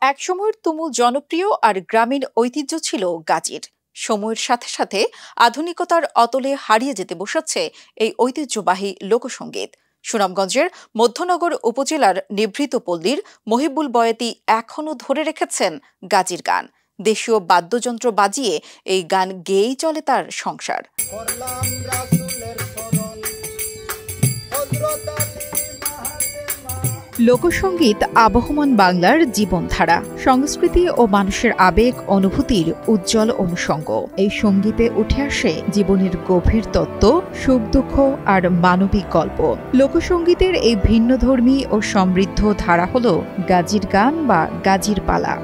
একসময়ের তুমুল জনপ্রিয় আর গ্রামীণ ঐতিহ্য ছিল গাজীর। সময়ের সাথে সাথে আধুনিকতার অতলে হারিয়ে যেতে বসেছে এই ঐতিহ্যবাহী লোকসঙ্গীত। সুনামগঞ্জের মধ্যনগর উপজেলার নিভৃত পল্লীর মহিবুল বয়াতি এখনও ধরে রেখেছেন গাজীর গান। দেশীয় বাদ্যযন্ত্র বাজিয়ে এই গান গেয়েই চলে তার সংসার। লোকসঙ্গীত আবহমান বাংলার জীবনধারা, সংস্কৃতি ও মানুষের আবেগ অনুভূতির উজ্জ্বল অনুষঙ্গ। এই সঙ্গীতে উঠে আসে জীবনের গভীর তত্ত্ব, সুখ দুঃখ আর মানবিক গল্প। লোকসঙ্গীতের এই ভিন্নধর্মী ও সমৃদ্ধ ধারা হল গাজীর গান বা গাজীর পালা।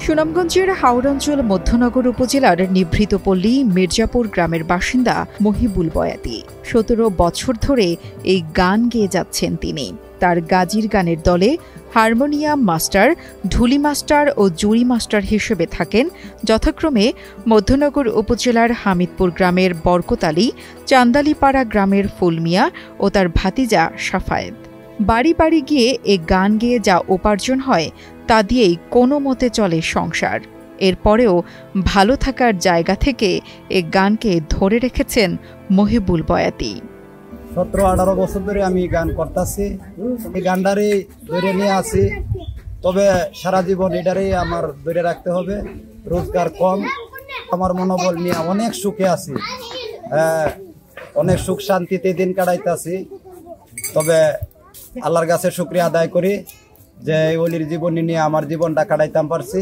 সুনামগঞ্জের হাওড়াঞ্চল মধ্যনগর উপজেলার নিভৃত পল্লী মির্জাপুর গ্রামের বাসিন্দা মহিবুল বয়াতি ১৭ বছর ধরে এই গান গেয়ে যাচ্ছেন তিনি। তার গাজীর গানের দলে হারমোনিয়াম মাস্টার, ঢুলি মাস্টার ও জুরি মাস্টার হিসেবে থাকেন যথাক্রমে মধ্যনগর উপজেলার হামিদপুর গ্রামের বরকত আলী, চান্দালিপাড়া গ্রামের ফুলমিয়া ও তার ভাতিজা সাফায়েত। বাড়ি বাড়ি গিয়ে এ গান গেয়ে যা উপার্জন হয় তা দিয়েই কোনো মতে চলে সংসার। এরপরেও ভালো থাকার জায়গা থেকে এ গানকে ধরে রেখেছেন মহিবুল বয়াতি। ১৭-১৮ বছর ধরে আমি গান করতেছি, এই গানটারই ধরে নিয়ে আছি। তবে সারা জীবন এটারই আমার ধরে রাখতে হবে। রোজগার কম, আমার মনোবল নিয়ে অনেক সুখে আছি, অনেক সুখ শান্তিতে দিন কাটাইতেছি। তবে আল্লাহর কাছে শুকরিয়া আদায় করি যে ওলির জীবনী নিয়ে আমার জীবনটা কাটাইতাম পারছি।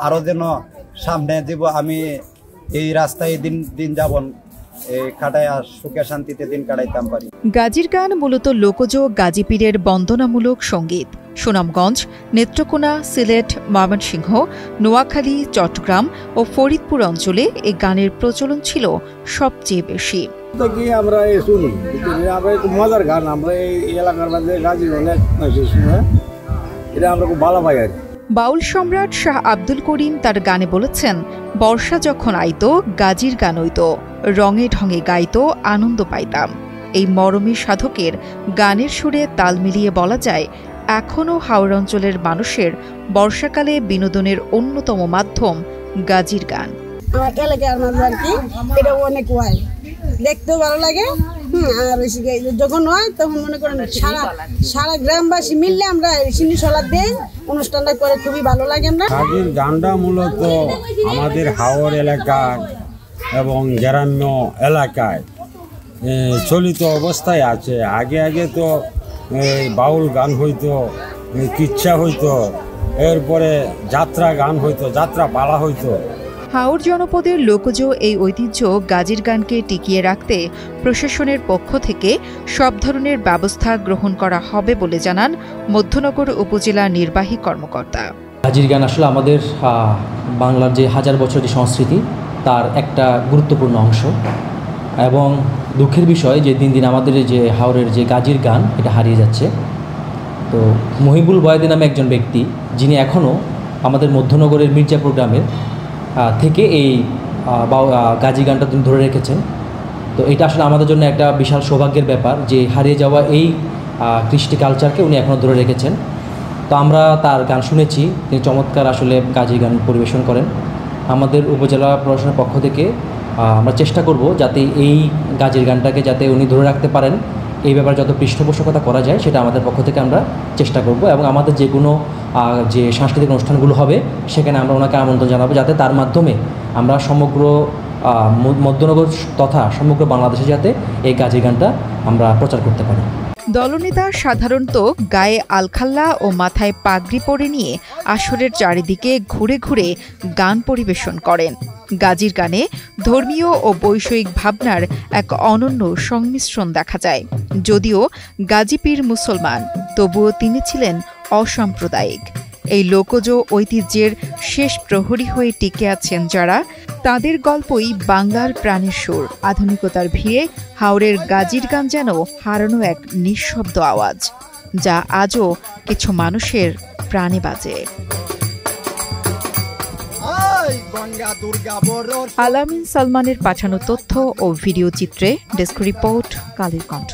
আরো যেন সামনে আমি এই রাস্তায় দিন যাবন কাটাই আর সুখে শান্তিতে দিন কাটাইতাম পারি। গাজীর গান মূলত লোকজ গাজী পীরের বন্দনামূলক সঙ্গীত। সুনামগঞ্জ, নেত্রকোনা, সিলেট, ময়মনসিংহ, নোয়াখালী, চট্টগ্রাম ও ফরিদপুর অঞ্চলে এই গানের প্রচলন ছিল সবচেয়ে বেশি। আমরা শুনি মজার গান, আমরা এই এলাকার মধ্যে গাজীর অনেক শুনে, এটা আমরা খুব ভালো পাই। বাউল সম্রাট শাহ আব্দুল করিম তার গানে বলেছেন, বর্ষা যখন আইতো গাজীর গান হইতো, রঙে ঢঙে গাইতো, আনন্দ পাইতাম। এই মরমী সাধকের গানের সুরে তাল মিলিয়ে বলা যায়, এখনও হাওড়া অঞ্চলের মানুষের বর্ষাকালে বিনোদনের অন্যতম মাধ্যম গাজীর গান। আমার এলাকার মানুষ আর কি এটা অনেক হয়, দেখতেও ভালো লাগে। আর যখন হয় তখন মনে করেন সারা গ্রামবাসী মিললে আমরা সিন্নি সলাদ দেই, অনুষ্ঠানটা করে খুবই ভালো লাগে। আমরা গাজীর গানটা মূলত আমাদের হাওর এলাকার এবং গ্রাম্য এলাকায় চলিত অবস্থায় আছে। আগে তো বাউল গান হইতো, কিচ্ছা হইতো, এরপরে যাত্রা গান হইতো, যাত্রা পালা হইতো। হাওড় জনপদের লোকজ এই ঐতিহ্য গাজীর গানকে টিকিয়ে রাখতে প্রশাসনের পক্ষ থেকে সব ধরনের ব্যবস্থা গ্রহণ করা হবে বলে জানান মধ্যনগর উপজেলা নির্বাহী কর্মকর্তা। গাজীর গান আসলে আমাদের বাংলার যে হাজার বছরের সংস্কৃতি তার একটা গুরুত্বপূর্ণ অংশ, এবং দুঃখের বিষয় যে দিন দিন আমাদের যে হাওড়ের যে গাজীর গান এটা হারিয়ে যাচ্ছে। তো মহিবুল বয়াতি নামে একজন ব্যক্তি, যিনি এখনও আমাদের মধ্যনগরের মির্জাপুর গ্রামের থেকে এই গাজী গানটা তিনি ধরে রেখেছেন। তো এটা আসলে আমাদের জন্য একটা বিশাল সৌভাগ্যের ব্যাপার যে হারিয়ে যাওয়া এই কৃষ্টি কালচারকে উনি এখনও ধরে রেখেছেন। তো আমরা তার গান শুনেছি, তিনি চমৎকার আসলে গাজী গান পরিবেশন করেন। আমাদের উপজেলা প্রশাসনের পক্ষ থেকে আমরা চেষ্টা করব যাতে এই গাজীর গানটাকে যাতে উনি ধরে রাখতে পারেন, এই ব্যাপারে যত পৃষ্ঠপোষকতা করা যায় সেটা আমাদের পক্ষ থেকে আমরা চেষ্টা করব, এবং আমাদের যে কোনো যে সাংস্কৃতিক অনুষ্ঠানগুলো হবে সেখানে আমরা ওনাকে আমন্ত্রণ জানাবো, যাতে তার মাধ্যমে আমরা সমগ্র মধ্যনগর তথা সমগ্র বাংলাদেশে যাতে এই গাজী গানটা আমরা প্রচার করতে পারি। দলনেতা সাধারণত গায়ে আলখাল্লা ও মাথায় পাগড়ি পরে নিয়ে আসরের চারিদিকে ঘুরে ঘুরে গান পরিবেশন করেন। গাজীর গানে ধর্মীয় ও বৈষয়িক ভাবনার এক অনন্য সংমিশ্রণ দেখা যায়। যদিও গাজী পীর মুসলমান, তবুও তিনি ছিলেন অসাম্প্রদায়িক। এই লোকজ ঐতিহ্যের শেষ প্রহরী হয়ে টিকে আছেন যারা, তাদের গল্পই বাংলার প্রাণের সুর। আধুনিকতার ভিড়ে হাওড়ের গাজীর গান যেন হারানো এক নিঃশব্দ আওয়াজ, যা আজও কিছু মানুষের প্রাণে বাজে। আলামিন সালমানের পাঠানো তথ্য ও ভিডিও চিত্রে ডেস্ক রিপোর্ট, কালের কণ্ঠ।